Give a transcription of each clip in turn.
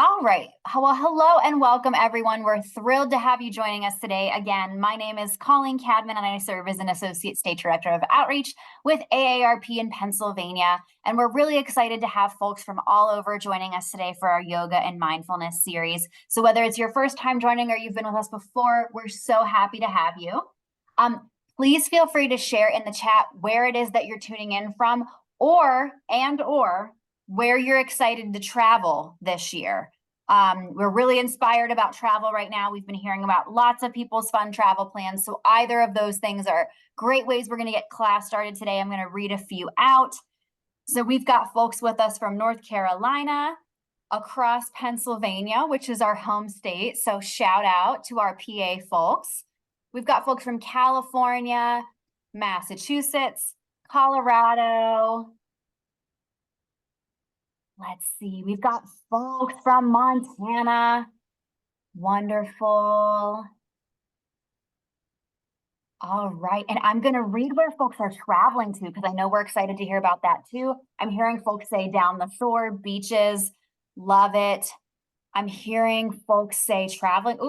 All right. Well, hello and welcome, everyone. We're thrilled to have you joining us today. Again, my name is Colleen Cadman, and I serve as an Associate State Director of Outreach with AARP in Pennsylvania. And we're really excited to have folks from all over joining us today for our yoga and mindfulness series. So whether it's your first time joining or you've been with us before, we're so happy to have you. Please feel free to share in the chat where it is that you're tuning in from, or where you're excited to travel this year. We're really inspired about travel right now. We've been hearing about lots of people's fun travel plans. So either of those things are great ways we're going to get class started today. I'm going to read a few out. So we've got folks with us from North Carolina, across Pennsylvania, which is our home state. So shout out to our PA folks. We've got folks from California, Massachusetts, Colorado. Let's see, we've got folks from Montana. Wonderful. All right, and I'm going to read where folks are traveling to because I know we're excited to hear about that too. I'm hearing folks say down the shore, beaches, love it. I'm hearing folks say traveling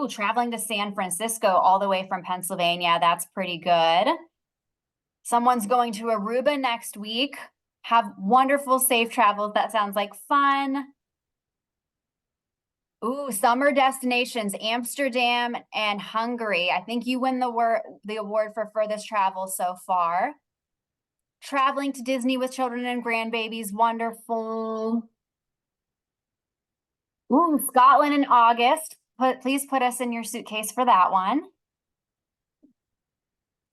to San Francisco all the way from Pennsylvania. That's pretty good. Someone's going to Aruba next week. Have wonderful, safe travels. That sounds like fun. Ooh, summer destinations, Amsterdam and Hungary. I think you win the award for furthest travel so far. Traveling to Disney with children and grandbabies, wonderful. Ooh, Scotland in August. Please put us in your suitcase for that one.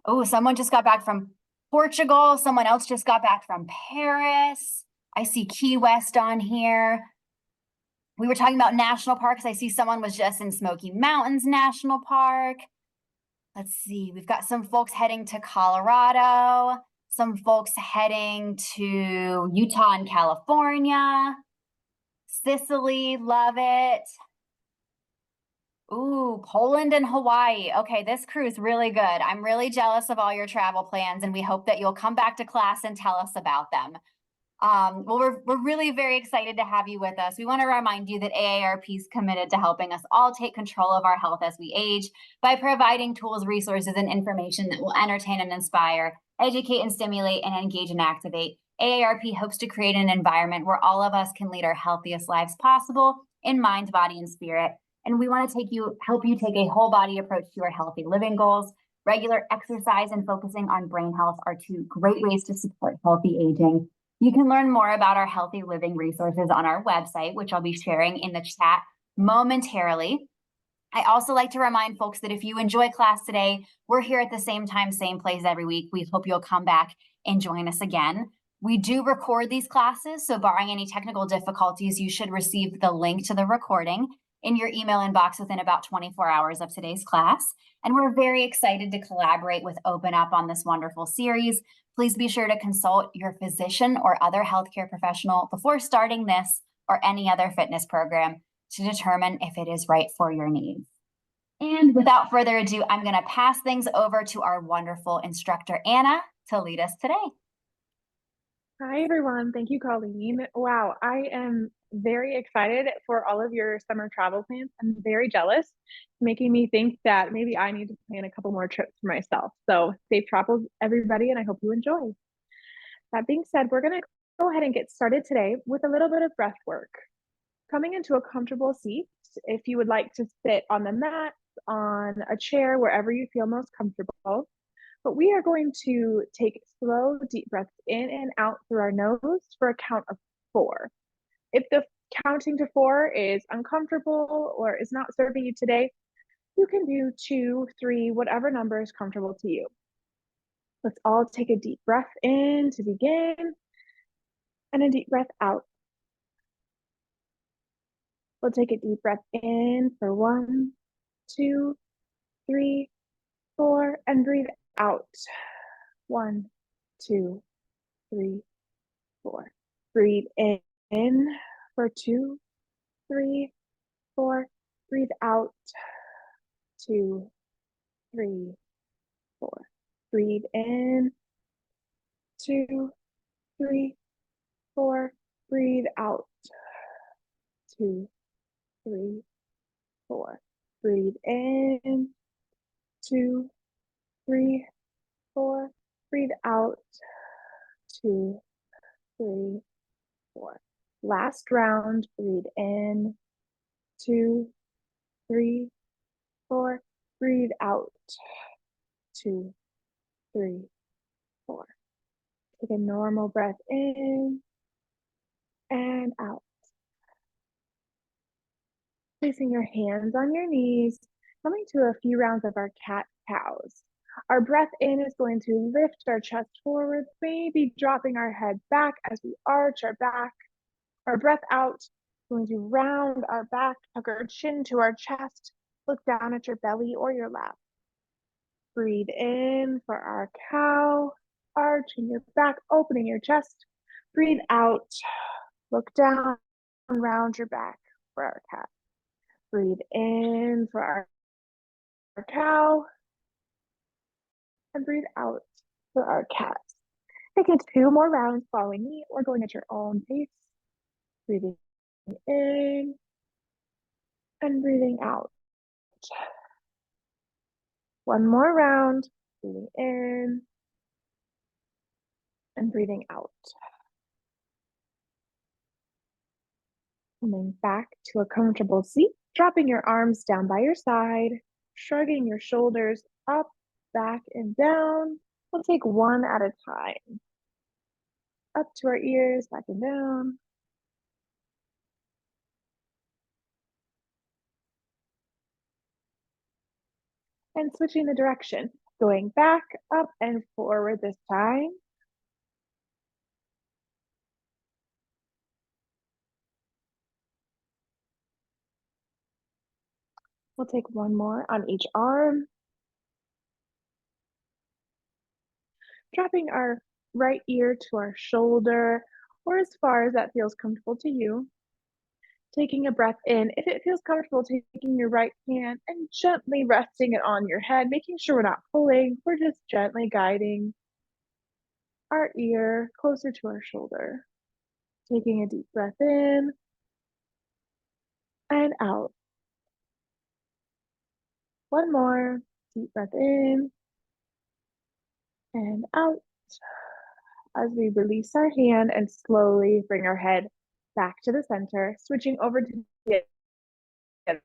Oh, someone just got back from Portugal. Someone else just got back from Paris. I see Key West on here. We were talking about national parks. I see someone was just in Smoky Mountains National Park. Let's see. We've got some folks heading to Colorado, some folks heading to Utah and California. Sicily, love it. Ooh, Poland and Hawaii. Okay, this cruise really good. I'm really jealous of all your travel plans, and we hope that you'll come back to class and tell us about them. Well, we're really very excited to have you with us. We want to remind you that AARP is committed to helping us all take control of our health as we age by providing tools, resources, and information that will entertain and inspire, educate and stimulate, and engage and activate. AARP hopes to create an environment where all of us can lead our healthiest lives possible in mind, body, and spirit. And we want to help you take a whole body approach to your healthy living goals. Regular exercise and focusing on brain health are two great ways to support healthy aging. You can learn more about our healthy living resources on our website, which I'll be sharing in the chat momentarily. I also like to remind folks that if you enjoy class today, we're here at the same time, same place every week. We hope you'll come back and join us again. We do record these classes, so barring any technical difficulties, you should receive the link to the recording in your email inbox within about 24 hours of today's class. And we're very excited to collaborate with Open Up on this wonderful series. Please be sure to consult your physician or other healthcare professional before starting this or any other fitness program to determine if it is right for your needs. And without further ado, I'm going to pass things over to our wonderful instructor, Anna, to lead us today. Hi, everyone. Thank you, Colleen. Wow, I am very excited for all of your summer travel plans. I'm very jealous, making me think that maybe I need to plan a couple more trips for myself. So safe travels, everybody, and I hope you enjoy. That being said, we're going to go ahead and get started today with a little bit of breath work. Coming into a comfortable seat, if you would like to sit on the mat, on a chair, wherever you feel most comfortable. But we are going to take slow, deep breaths in and out through our nose for a count of 4. If the counting to 4 is uncomfortable or is not serving you today, you can do 2, 3, whatever number is comfortable to you. Let's all take a deep breath in to begin and a deep breath out. We'll take a deep breath in for 1, 2, 3, 4, and breathe out. 1, 2, 3, 4. Breathe in for 2, 3, 4. Breathe out. 2, 3, 4. Breathe in. 2, 3, 4. Breathe out. 2, 3, 4. Breathe in, 2, 3, 4. Breathe out, 2, 3, 4. Last round, breathe in, 2, 3, 4. Breathe out, 2, 3, 4. Take a normal breath in and out. Placing your hands on your knees, coming to a few rounds of our cat-cows. Our breath in is going to lift our chest forward, maybe dropping our head back as we arch our back. Our breath out is going to round our back, tuck our chin to our chest, look down at your belly or your lap. Breathe in for our cow, arching your back, opening your chest. Breathe out, look down, round your back for our cat. Breathe in for our cow and breathe out for our cat. Taking 2 more rounds following me or going at your own pace. Breathing in and breathing out. 1 more round, breathing in and breathing out. Coming back to a comfortable seat, dropping your arms down by your side, shrugging your shoulders up, back, and down. We'll take one at a time. Up to our ears, back and down. And switching the direction, going back, up, and forward this time. We'll take one more on each arm. Dropping our right ear to our shoulder, or as far as that feels comfortable to you. Taking a breath in, if it feels comfortable, taking your right hand and gently resting it on your head, making sure we're not pulling, we're just gently guiding our ear closer to our shoulder. Taking a deep breath in and out. One more, deep breath in and out. As we release our hand and slowly bring our head back to the center, switching over to the other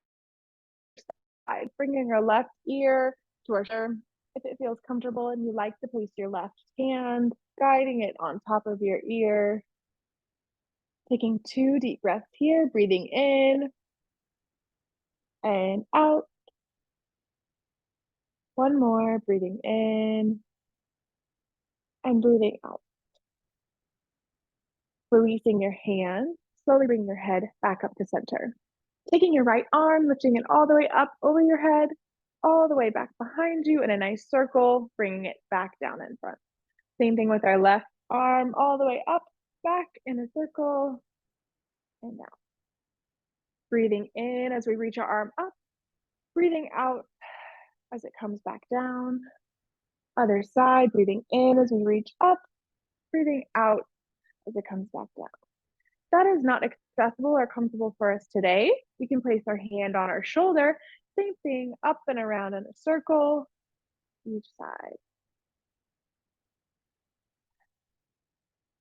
side, bringing our left ear to our shoulder. If it feels comfortable and you like to place your left hand, guiding it on top of your ear. Taking 2 deep breaths here, breathing in and out. One more, breathing in and breathing out. Releasing your hand, slowly bring your head back up to center. Taking your right arm, lifting it all the way up over your head, all the way back behind you in a nice circle, bringing it back down in front. Same thing with our left arm, all the way up, back in a circle, and down. Breathing in as we reach our arm up, breathing out as it comes back down. Other side, breathing in as we reach up, breathing out as it comes back down. That is not accessible or comfortable for us today. We can place our hand on our shoulder, same thing, up and around in a circle, each side.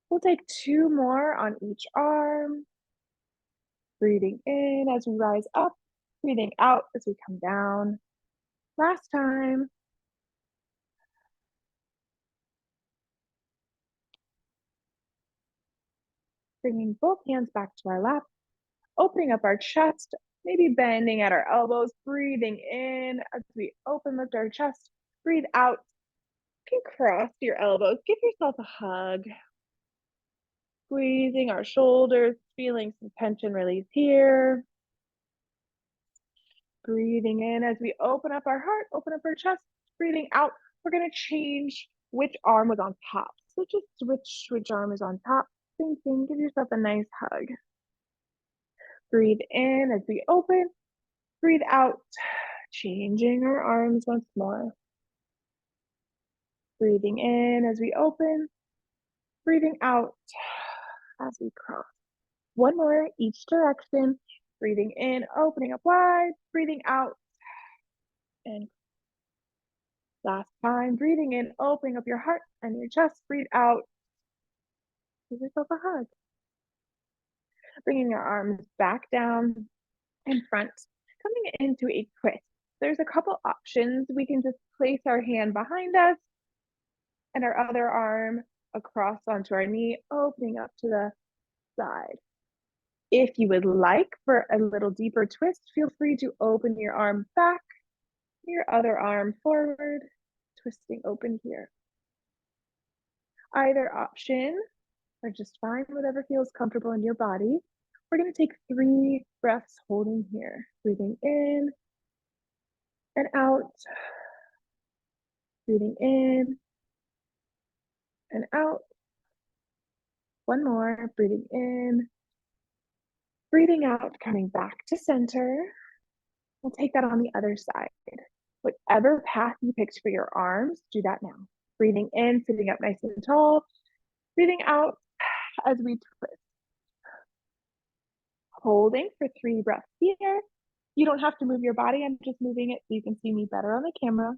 We'll take 2 more on each arm. Breathing in as we rise up, breathing out as we come down. Last time. Bringing both hands back to our lap, opening up our chest, maybe bending at our elbows, breathing in as we lift our chest, breathe out. You can cross your elbows, give yourself a hug. Squeezing our shoulders, feeling some tension release here. Breathing in as we open up our heart, open up our chest, breathing out. We're gonna change which arm was on top. So just switch which arm is on top. Same thing, give yourself a nice hug. Breathe in as we open, breathe out, changing our arms once more. Breathing in as we open, breathing out as we cross. One more each direction. Breathing in, opening up wide, breathing out, and last time, breathing in, opening up your heart and your chest, breathe out, give yourself a hug. Bringing your arms back down in front, coming into a twist. There's a couple options. We can just place our hand behind us and our other arm across onto our knee, opening up to the side. If you would like for a little deeper twist, feel free to open your arm back, your other arm forward, twisting open here. Either option are just fine, whatever feels comfortable in your body. We're going to take 3 breaths holding here, breathing in and out, breathing in and out. One more, breathing in, breathing out, coming back to center. We'll take that on the other side. Whatever path you picked for your arms, do that now. Breathing in, sitting up nice and tall. Breathing out as we twist. Holding for 3 breaths here. You don't have to move your body. I'm just moving it so you can see me better on the camera.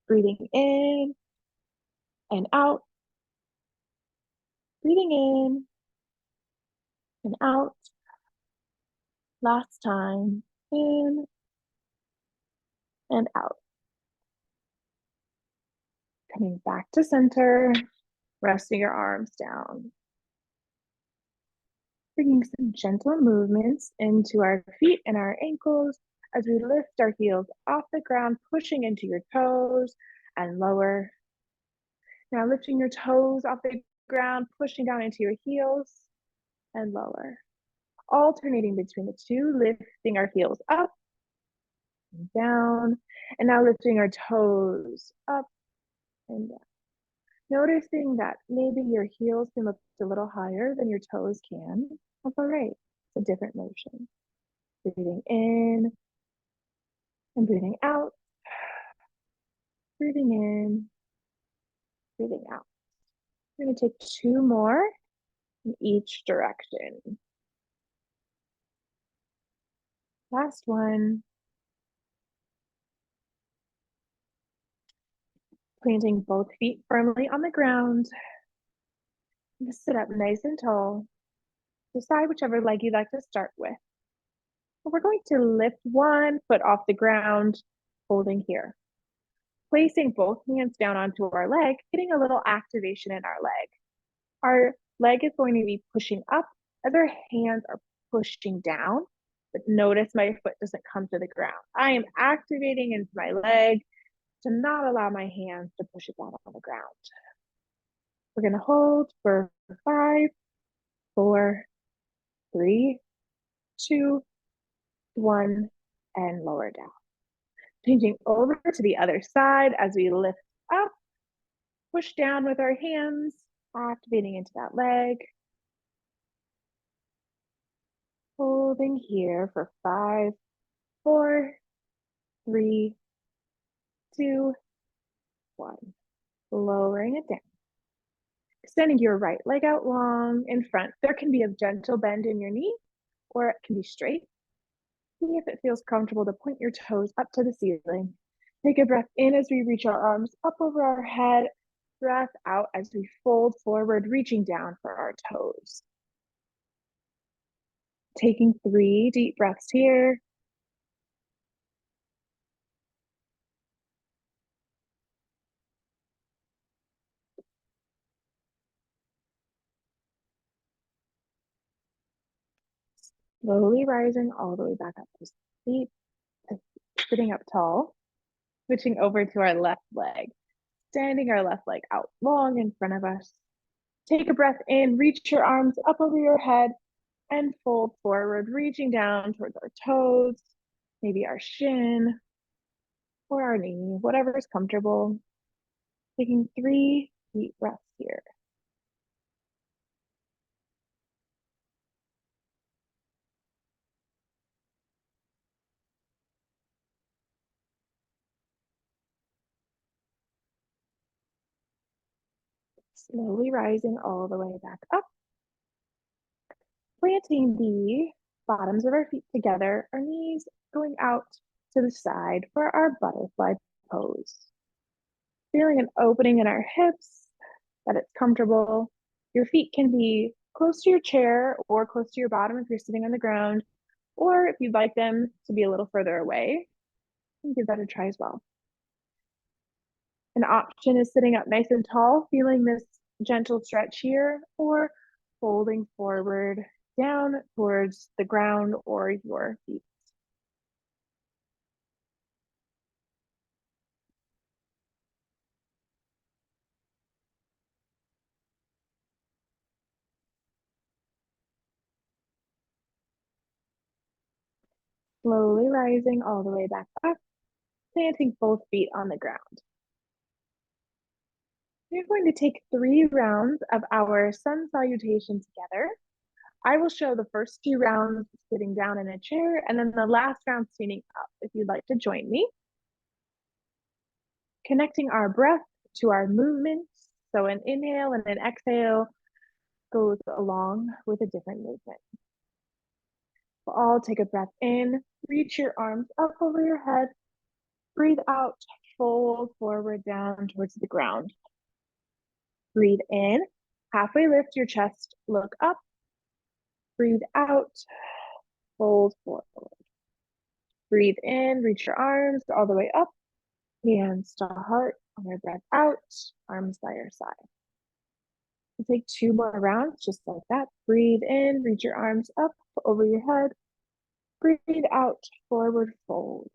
Breathing in and out. Breathing in and out. Last time, in and out. Coming back to center, resting your arms down. Bringing some gentle movements into our feet and our ankles as we lift our heels off the ground, pushing into your toes and lower. Now lifting your toes off the ground, pushing down into your heels and lower. Alternating between the two, lifting our heels up and down, and now lifting our toes up and down. Noticing that maybe your heels can lift a little higher than your toes can. That's all right. It's a different motion. Breathing in and breathing out. Breathing in, breathing out. We're going to take 2 more in each direction. Last one. Planting both feet firmly on the ground. Just sit up nice and tall. Decide whichever leg you'd like to start with. And we're going to lift one foot off the ground, holding here. Placing both hands down onto our leg, getting a little activation in our leg. Our leg is going to be pushing up as our hands are pushing down, but notice my foot doesn't come to the ground. I am activating into my leg to not allow my hands to push it down on the ground. We're going to hold for 5, 4, 3, 2, 1, and lower down. Changing over to the other side as we lift up, push down with our hands, activating into that leg. Holding here for 5, 4, 3, 2, 1. Lowering it down. Extending your right leg out long in front. There can be a gentle bend in your knee, or it can be straight. See if it feels comfortable to point your toes up to the ceiling. Take a breath in as we reach our arms up over our head. Breath out as we fold forward, reaching down for our toes. Taking 3 deep breaths here. Slowly rising all the way back up to sleep, sitting up tall, switching over to our left leg, standing our left leg out long in front of us. Take a breath in, reach your arms up over your head, and fold forward, reaching down towards our toes, maybe our shin or our knee, whatever is comfortable. Taking 3 deep breaths here. Slowly rising all the way back up. Planting the bottoms of our feet together, our knees going out to the side for our butterfly pose. Feeling an opening in our hips, that it's comfortable. Your feet can be close to your chair or close to your bottom if you're sitting on the ground, or if you'd like them to be a little further away, you can give that a try as well. An option is sitting up nice and tall, feeling this gentle stretch here, or folding forward down towards the ground or your feet. Slowly rising all the way back up, planting both feet on the ground. We're going to take 3 rounds of our sun salutation together. I will show the first 2 rounds sitting down in a chair, and then the last round standing up if you'd like to join me. Connecting our breath to our movements. So an inhale and an exhale goes along with a different movement. We'll all take a breath in, reach your arms up over your head, breathe out, fold forward down towards the ground. Breathe in, halfway lift your chest, look up, breathe out, fold forward. Breathe in, reach your arms all the way up, hands to heart, on your breath out, arms by your side. We'll take 2 more rounds just like that. Breathe in, reach your arms up over your head. Breathe out, forward fold.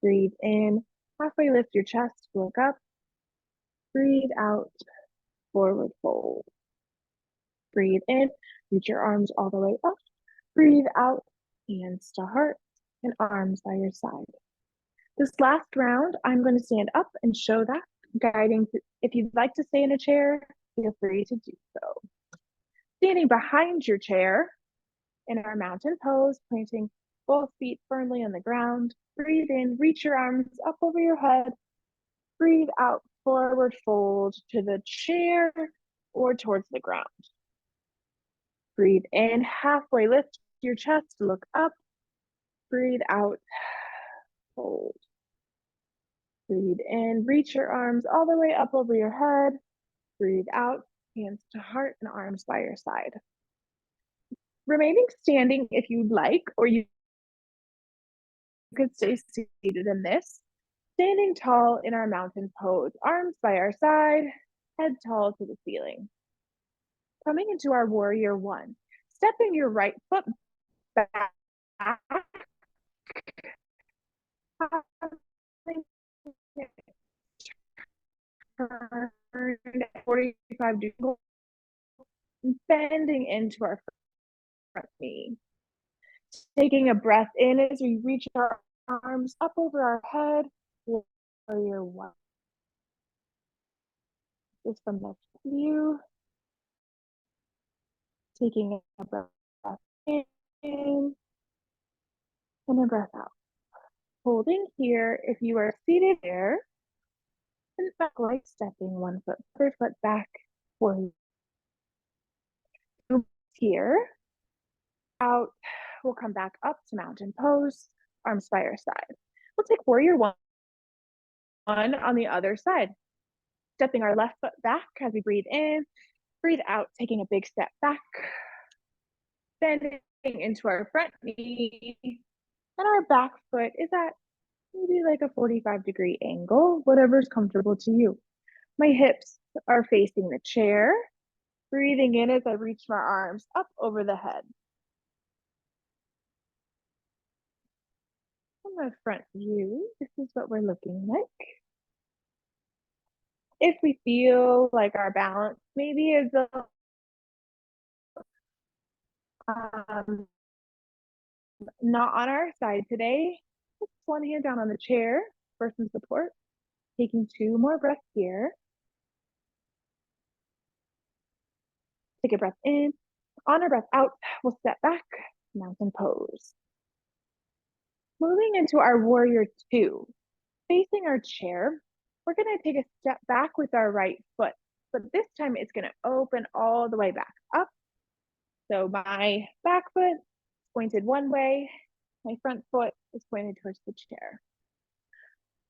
Breathe in, halfway lift your chest, look up. Breathe out, forward fold. Breathe in, reach your arms all the way up. Breathe out, hands to heart and arms by your side. This last round, I'm going to stand up and show that, guiding. If you'd like to stay in a chair, feel free to do so. Standing behind your chair in our mountain pose, planting both feet firmly on the ground. Breathe in, reach your arms up over your head. Breathe out, forward fold to the chair or towards the ground. Breathe in, halfway lift your chest, look up. Breathe out, fold. Breathe in, reach your arms all the way up over your head. Breathe out, hands to heart and arms by your side. Remaining standing if you'd like, or you could stay seated in this. Standing tall in our mountain pose, arms by our side, head tall to the ceiling. Coming into our warrior 1, stepping your right foot back, turn 45 degrees, bending into our front knee. Taking a breath in as we reach our arms up over our head, warrior 1. Just from the view, taking a breath in and a breath out. Holding here, if you are seated there, and back like stepping 1 foot, other foot back for you. Here, out, we'll come back up to mountain pose, arms by our side. We'll take warrior 1 on the other side. Stepping our left foot back as we breathe in, breathe out, taking a big step back, bending into our front knee, and our back foot is at maybe like a 45-degree angle, whatever's comfortable to you. My hips are facing the chair, breathing in as I reach my arms up over the head. From the front view, this is what we're looking like. If we feel like our balance maybe is not on our side today, put 1 hand down on the chair for some support. Taking 2 more breaths here. Take a breath in. On our breath out, we'll step back, mountain pose. Moving into our warrior 2, facing our chair, we're going to take a step back with our right foot, but this time it's going to open all the way back up. So my back foot is pointed one way, my front foot is pointed towards the chair.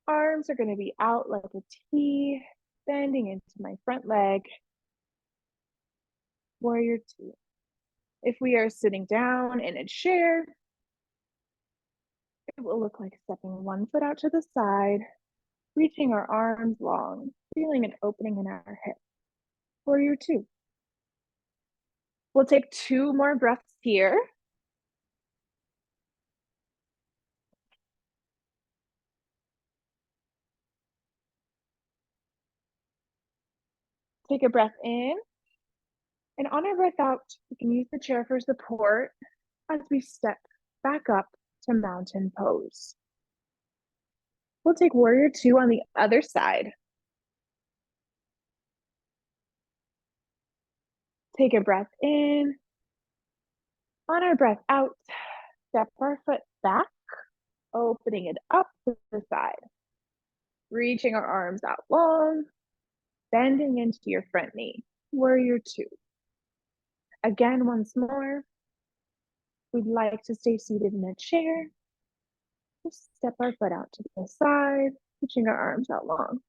Arms are going to be out like a T, bending into my front leg. Warrior two. If we are sitting down in a chair, it will look like stepping one foot out to the side, reaching our arms long, feeling an opening in our hip. Warrior two. We'll take 2 more breaths here. Take a breath in. And on our breath out, we can use the chair for support as we step back up to mountain pose. We'll take warrior two on the other side. Take a breath in. On our breath out, step our foot back, opening it up to the side. Reaching our arms out long, bending into your front knee. Warrior two. Again, once more. We'd like to stay seated in a chair. Just step our foot out to the side, reaching our arms out long.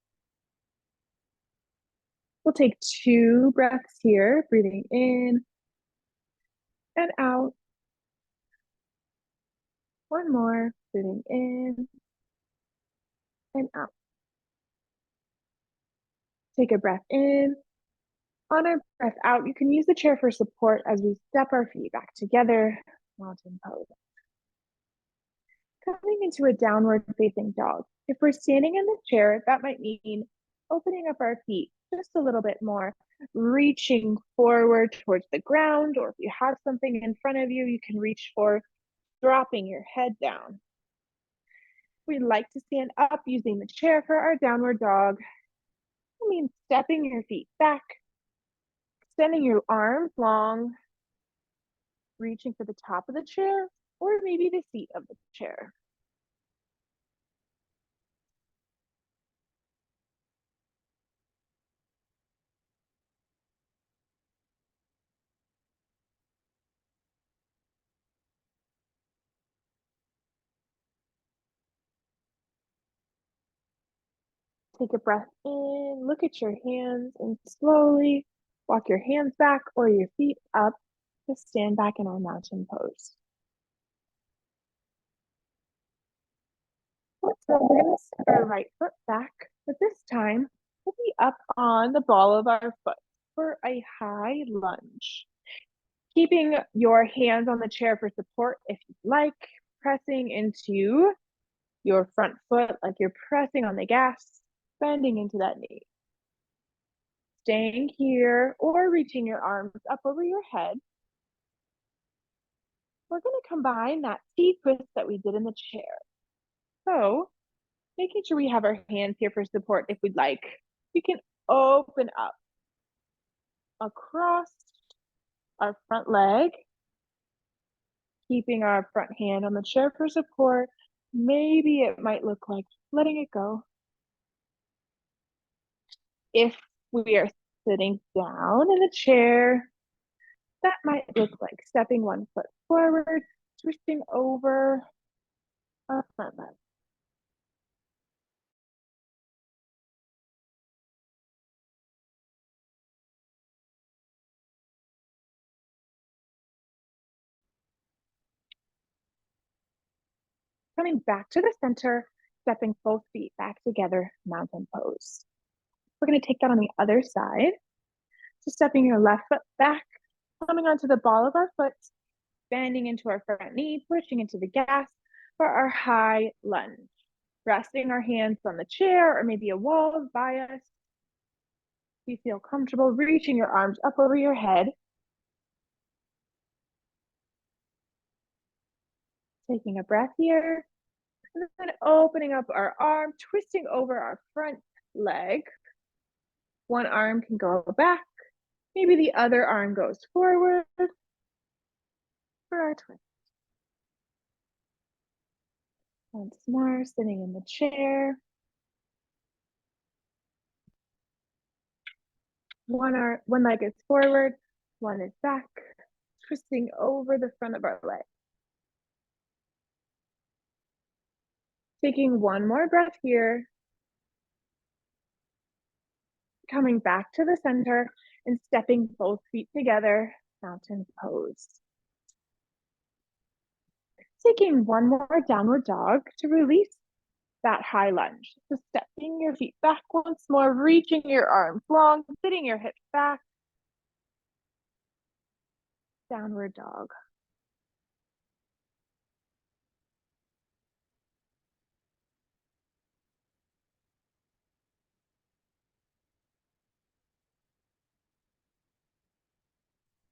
We'll take 2 breaths here, breathing in and out. One more, breathing in and out. Take a breath in. On our breath out, you can use the chair for support as we step our feet back together, mountain pose. Coming into a downward facing dog. If we're standing in the chair, that might mean opening up our feet just a little bit more, reaching forward towards the ground, or if you have something in front of you, you can reach for dropping your head down. We like to stand up using the chair for our downward dog. It means stepping your feet back, extending your arms long, reaching for the top of the chair, or maybe the seat of the chair. Take a breath in, look at your hands, and slowly walk your hands back or your feet up to stand back in our mountain pose. So we're going to step our right foot back, but this time we'll be up on the ball of our foot for a high lunge. Keeping your hands on the chair for support if you like, pressing into your front foot like you're pressing on the gas, bending into that knee. Staying here or reaching your arms up over your head. We're going to combine that T twist that we did in the chair. So making sure we have our hands here for support if we'd like. We can open up across our front leg, keeping our front hand on the chair for support. Maybe it might look like letting it go. If we are sitting down in the chair, that might look like stepping one foot forward, twisting over our front leg. Coming back to the center, stepping both feet back together, mountain pose. We're going to take that on the other side. So stepping your left foot back, coming onto the ball of our foot, bending into our front knee, pushing into the gas for our high lunge. Resting our hands on the chair or maybe a wall by us. If you feel comfortable, reaching your arms up over your head. Taking a breath here. And then opening up our arm, twisting over our front leg. One arm can go back. Maybe the other arm goes forward for our twist. Once more, sitting in the chair. One leg is forward, one is back. twisting over the front of our leg. Taking one more breath here, coming back to the center and stepping both feet together, mountain pose. Taking one more downward dog to release that high lunge. So stepping your feet back once more, reaching your arms long, sitting your hips back. Downward dog.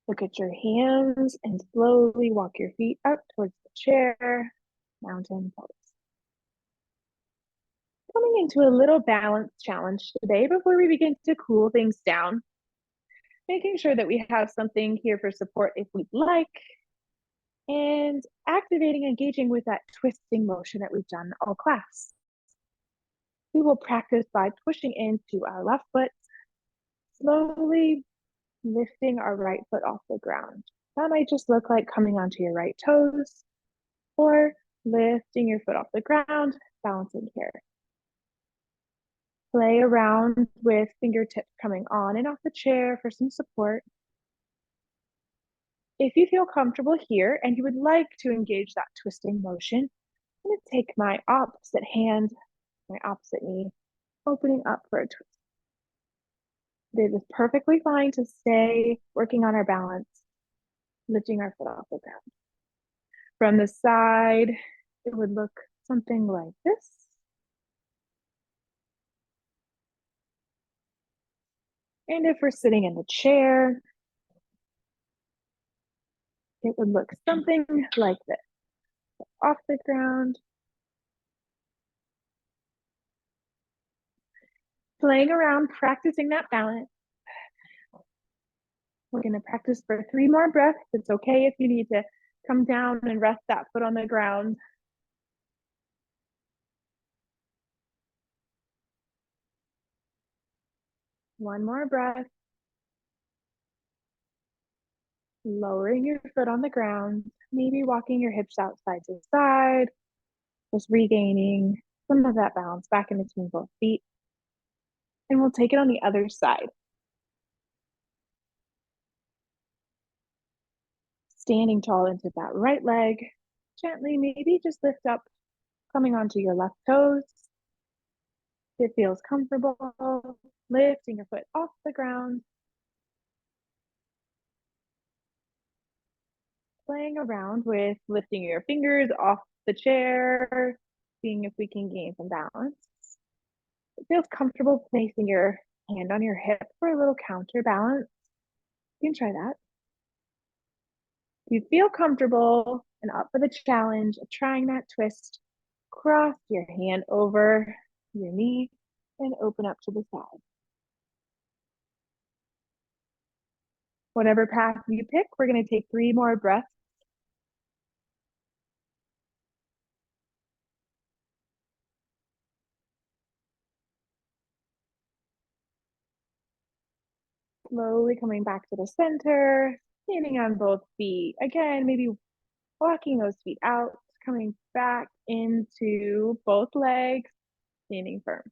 Look at your hands and slowly walk your feet up towards the chair, mountain pose. Coming into a little balance challenge today before we begin to cool things down. Making sure that we have something here for support if we'd like, and activating, engaging with that twisting motion that we've done all class. We will practice by pushing into our left foot, slowly lifting our right foot off the ground. That might just look like coming onto your right toes, or lifting your foot off the ground, balancing here. Play around with fingertips coming on and off the chair for some support. If you feel comfortable here and you would like to engage that twisting motion, I'm going to take my opposite hand, my opposite knee, opening up for a twist. It is perfectly fine to stay working on our balance, lifting our foot off the ground. From the side, it would look something like this. And if we're sitting in the chair, it would look something like this. Off the ground. Playing around, practicing that balance. We're going to practice for 3 more breaths. It's okay if you need to come down and rest that foot on the ground. One more breath. Lowering your foot on the ground, maybe walking your hips out side to side, just regaining some of that balance back in between both feet. And we'll take it on the other side. Standing tall into that right leg, gently maybe just lift up, coming onto your left toes. If it feels comfortable, lifting your foot off the ground. Playing around with lifting your fingers off the chair, seeing if we can gain some balance. It feels comfortable placing your hand on your hip for a little counterbalance. You can try that. If you feel comfortable and up for the challenge of trying that twist, cross your hand over your knee and open up to the side. Whatever path you pick, we're going to take 3 more breaths. Slowly coming back to the center, standing on both feet. Again, maybe walking those feet out, coming back into both legs, standing firm.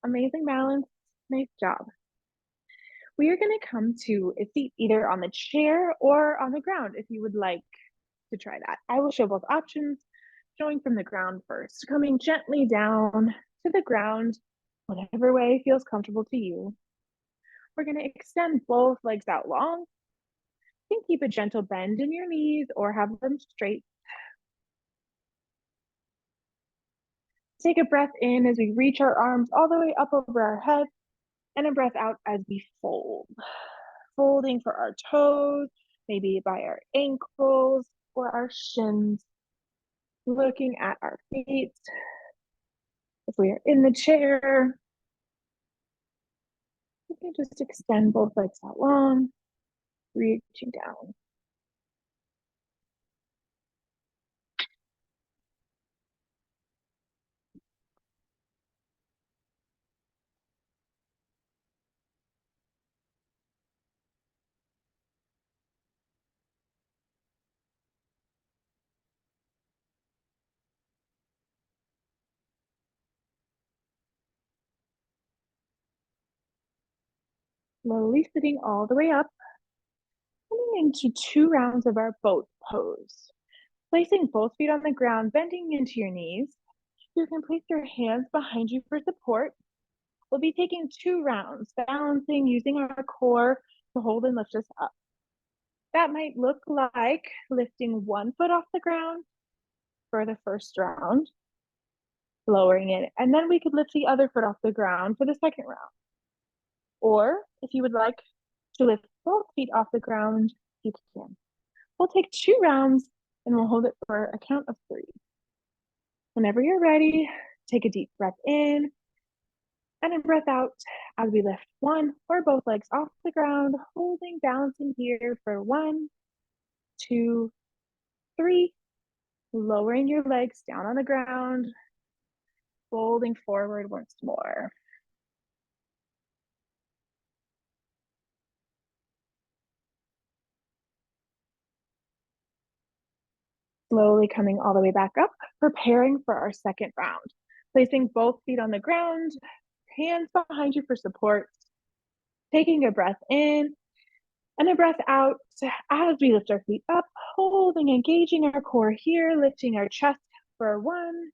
Amazing balance. Nice job. We are going to come to a seat either on the chair or on the ground if you would like to try that. I will show both options, showing from the ground first, coming gently down to the ground, whatever way feels comfortable to you. We're going to extend both legs out long. You can keep a gentle bend in your knees or have them straight. Take a breath in as we reach our arms all the way up over our head, and a breath out as we fold. Folding for our toes, maybe by our ankles or our shins. Looking at our feet. If we are in the chair, we can just extend both legs out long, reaching down. Slowly sitting all the way up, coming into 2 rounds of our boat pose. Placing both feet on the ground, bending into your knees. You can place your hands behind you for support. We'll be taking 2 rounds, balancing, using our core to hold and lift us up. That might look like lifting one foot off the ground for the first round, lowering it, and then we could lift the other foot off the ground for the second round. Or if you would like to lift both feet off the ground, you can. We'll take 2 rounds and we'll hold it for a count of 3. Whenever you're ready, take a deep breath in and a breath out as we lift one or both legs off the ground, holding, balancing here for 1, 2, 3, lowering your legs down on the ground, folding forward once more. Slowly coming all the way back up, preparing for our second round. Placing both feet on the ground, hands behind you for support. Taking a breath in and a breath out as we lift our feet up, holding, engaging our core here, lifting our chest for 1,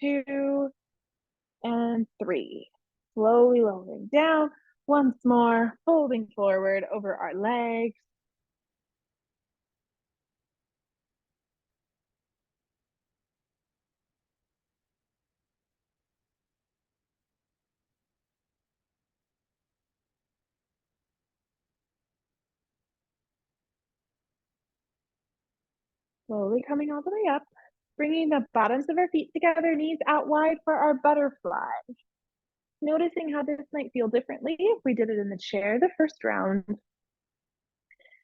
2, and 3. Slowly lowering down. Once more, folding forward over our legs. Slowly coming all the way up, bringing the bottoms of our feet together, knees out wide for our butterfly. Noticing how this might feel differently if we did it in the chair the first round.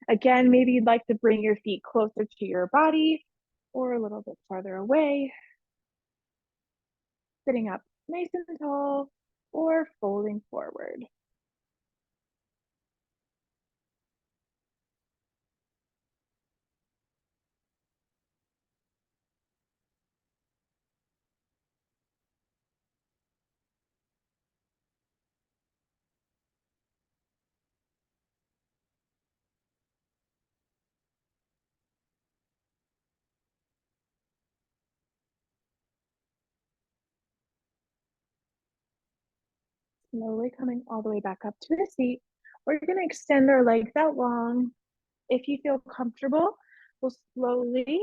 Again, maybe you'd like to bring your feet closer to your body or a little bit farther away. Sitting up nice and tall or folding forward. Slowly coming all the way back up to the seat. We're going to extend our legs out long. If you feel comfortable, we'll slowly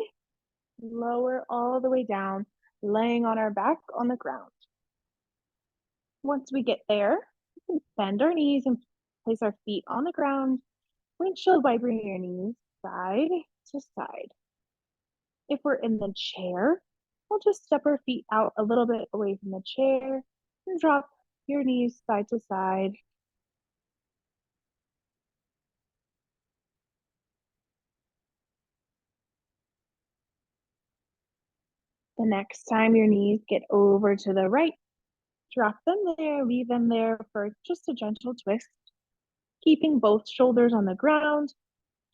lower all the way down, laying on our back on the ground. Once we get there, we can bend our knees and place our feet on the ground, windshield wiping your knees side to side. If we're in the chair, we'll just step our feet out a little bit away from the chair and drop your knees side to side. The next time your knees get over to the right, drop them there, leave them there for just a gentle twist, keeping both shoulders on the ground,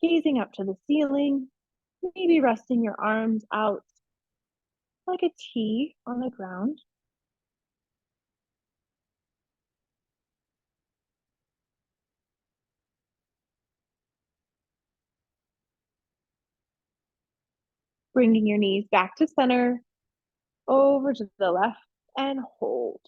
gazing up to the ceiling, maybe resting your arms out like a T on the ground. Bringing your knees back to center, over to the left, and hold.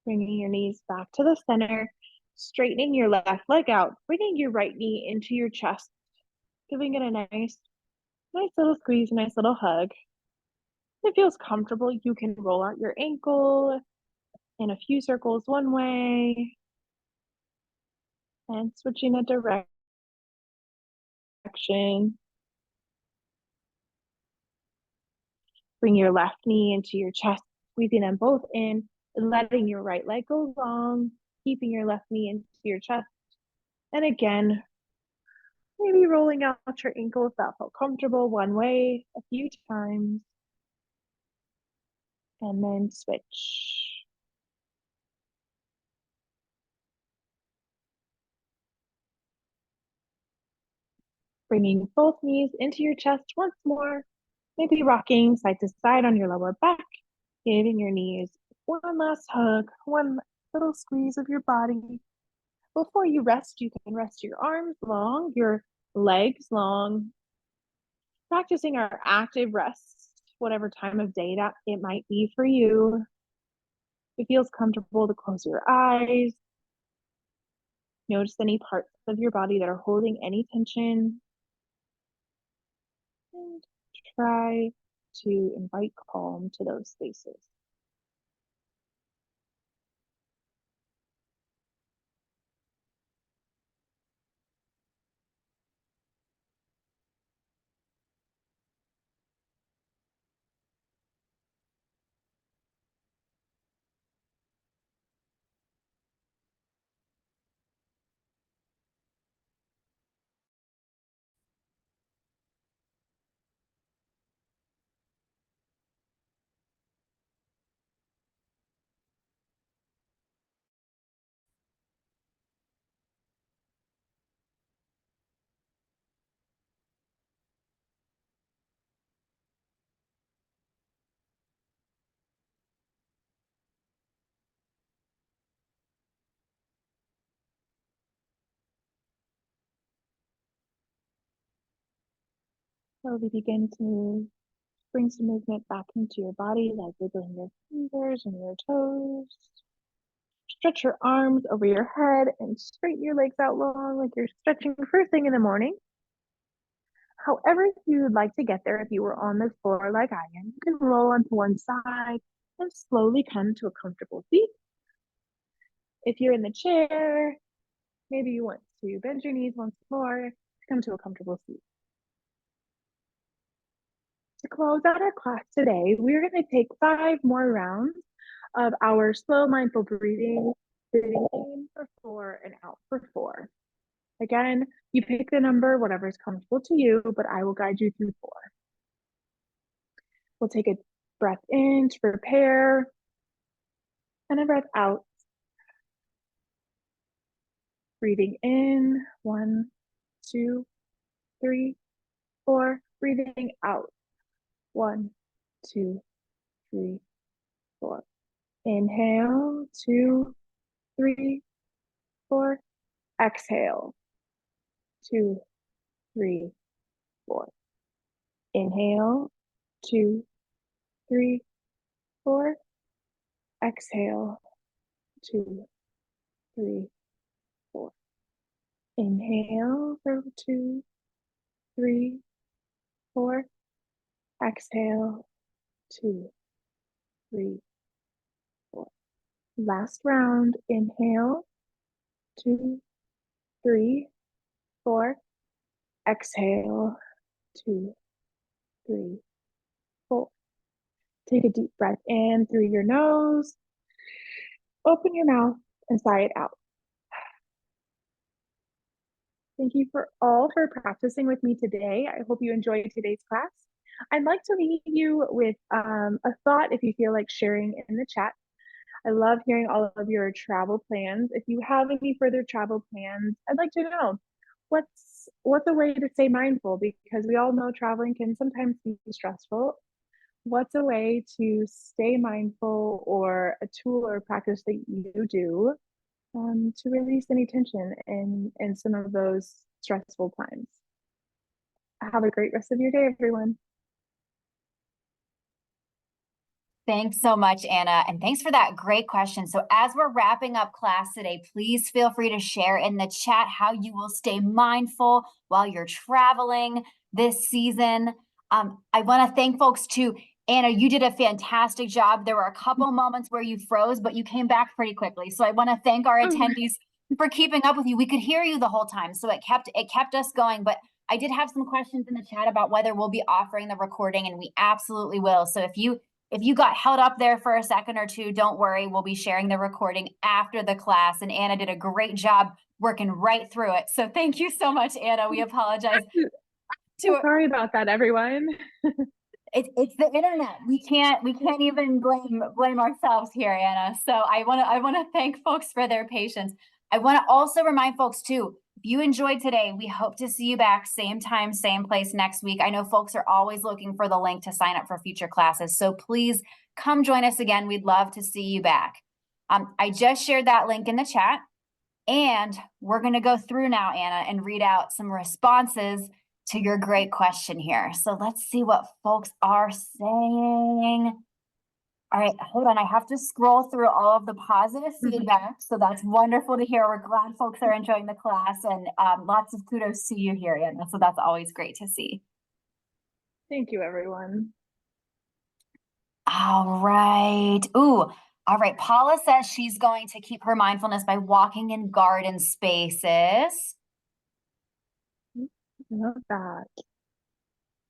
Bringing your knees back to the center, straightening your left leg out, bringing your right knee into your chest, giving it a nice little squeeze, nice little hug. If it feels comfortable, you can roll out your ankle in a few circles one way and switching a direction. Bring your left knee into your chest, squeezing them both in and letting your right leg go long, keeping your left knee into your chest. And again, maybe rolling out your ankle if that felt comfortable one way a few times. And then switch. Bringing both knees into your chest once more, maybe rocking side to side on your lower back, giving your knees one last hug, one little squeeze of your body. Before you rest, you can rest your arms long, your legs long, practicing our active rest, whatever time of day that it might be for you. It feels comfortable to close your eyes. Notice any parts of your body that are holding any tension. And try to invite calm to those spaces. Slowly begin to bring some movement back into your body, like wiggling your fingers and your toes. Stretch your arms over your head and straighten your legs out long like you're stretching first thing in the morning. However you'd like to get there, if you were on the floor like I am, you can roll onto one side and slowly come to a comfortable seat. If you're in the chair, maybe you want to bend your knees once more to come to a comfortable seat. To close out our class today, we're going to take 5 more rounds of our slow mindful breathing, breathing in for 4 and out for 4. Again, you pick the number, whatever is comfortable to you, but I will guide you through 4. We'll take a breath in to prepare and a breath out. Breathing in, 1, 2, 3, 4. Breathing out, 1, 2, 3, 4. Inhale, 2, 3, 4. Exhale, 2, 3, 4. Inhale, 2, 3, 4. Exhale, 2, 3, 4. Inhale for 2, 3, 4. Exhale, 2, 3, 4. Last round. Inhale, 2, 3, 4. Exhale, 2, 3, 4. Take a deep breath in through your nose. Open your mouth and sigh it out. Thank you for practicing with me today. I hope you enjoyed today's class. I'd like to leave you with a thought if you feel like sharing in the chat. I love hearing all of your travel plans. If you have any further travel plans, I'd like to know what's a way to stay mindful, because we all know traveling can sometimes be stressful. What's a way to stay mindful, or a tool or practice that you do to release any tension in some of those stressful times? Have a great rest of your day, everyone. Thanks so much, Anna. And thanks for that great question. So as we're wrapping up class today, please feel free to share in the chat how you will stay mindful while you're traveling this season. I want to thank folks too. Anna, you did a fantastic job. There were a couple moments where you froze, but you came back pretty quickly. So I want to thank our attendees for keeping up with you. We could hear you the whole time, so it kept us going. But I did have some questions in the chat about whether we'll be offering the recording, and we absolutely will. So if you got held up there for a second or two, don't worry. We'll be sharing the recording after the class, and Anna did a great job working right through it. So thank you so much, Anna. We apologize. Sorry about that, everyone. It's the internet. We can't even blame ourselves here, Anna. So I want to thank folks for their patience. I want to also remind folks too, you enjoyed today, we hope to see you back same time, same place next week. I know folks are always looking for the link to sign up for future classes, so please come join us again. We'd love to see you back. I just shared that link in the chat, and we're going to go through now, Anna, and read out some responses to your great question here. So let's see what folks are saying. All right, hold on. I have to scroll through all of the positive feedback. So that's wonderful to hear. We're glad folks are enjoying the class, and lots of kudos to you here, Anna. So that's always great to see. Thank you, everyone. All right. Ooh, all right. Paula says she's going to keep her mindfulness by walking in garden spaces. I love that.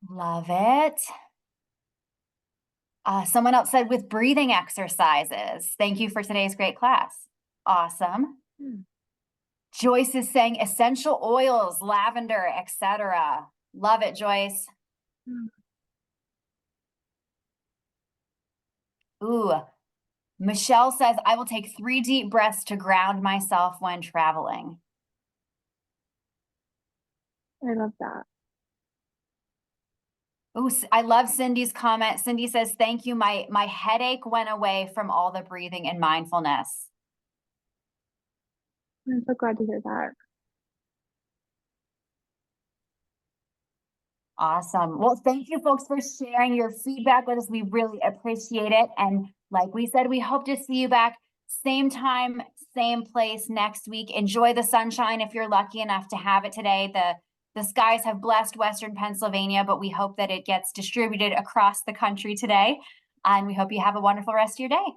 Love it. Someone else said with breathing exercises. Thank you for today's great class. Awesome. Joyce is saying essential oils, lavender, etc. Love it, Joyce. Ooh, Michelle says, I will take 3 deep breaths to ground myself when traveling. I love that. Ooh, I love Cindy's comment. Cindy says, thank you. My headache went away from all the breathing and mindfulness. I'm so glad to hear that. Awesome. Well, thank you folks for sharing your feedback with us. We really appreciate it. And like we said, we hope to see you back same time, same place next week. Enjoy the sunshine if you're lucky enough to have it today. The skies have blessed Western Pennsylvania, but we hope that it gets distributed across the country today. And we hope you have a wonderful rest of your day.